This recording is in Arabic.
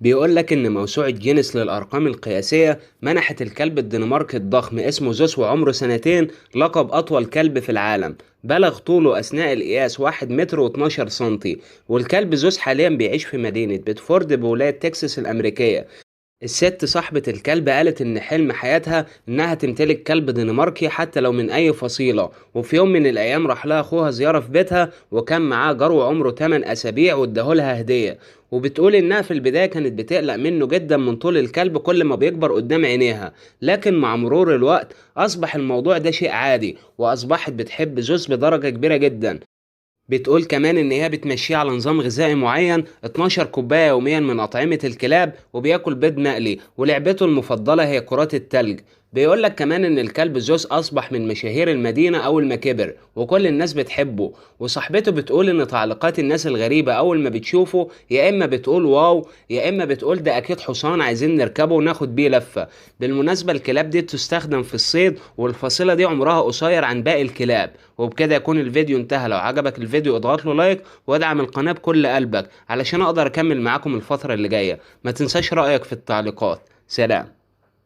بيقول لك إن موسوعة جينيس للأرقام القياسية منحت الكلب الدنماركي الضخم اسمه زوس وعمره سنتين لقب أطول كلب في العالم. بلغ طوله أثناء القياس 1 متر و12 سنتي. والكلب زوس حاليا بيعيش في مدينة بيتفورد بولاية تكساس الأمريكية. الست صاحبة الكلب قالت إن حلم حياتها إنها تمتلك كلب دنماركي حتى لو من أي فصيلة. وفي يوم من الأيام راح لها أخوها زيارة في بيتها وكان معاه جرو عمره 8 أسابيع واداهولها هدية. وبتقول إنها في البداية كانت بتقلق منه جدا من طول الكلب كل ما بيكبر قدام عينيها، لكن مع مرور الوقت أصبح الموضوع ده شيء عادي وأصبحت بتحب زوز بدرجة كبيرة جدا. بتقول كمان ان هي بتمشيه على نظام غذائي معين 12 كوباية يوميا من اطعمة الكلاب وبياكل بيض مقلي ولعبته المفضلة هي كرات التلج. بيقول لك كمان ان الكلب زوس اصبح من مشاهير المدينة اول ما كبر وكل الناس بتحبه. وصاحبته بتقول ان تعليقات الناس الغريبة اول ما بتشوفه يا اما بتقول واو يا اما بتقول ده اكيد حصان عايزين نركبه وناخد بيه لفة. بالمناسبة الكلاب دي تستخدم في الصيد والفصيلة دي عمرها قصير عن باقي الكلاب. وبكده يكون الفيديو انتهى. لو عجبك الفيديو اضغط له لايك وادعم القناة بكل قلبك علشان اقدر اكمل معاكم الفترة اللي جاية. ما تنساش رأيك في التعليقات. سلام.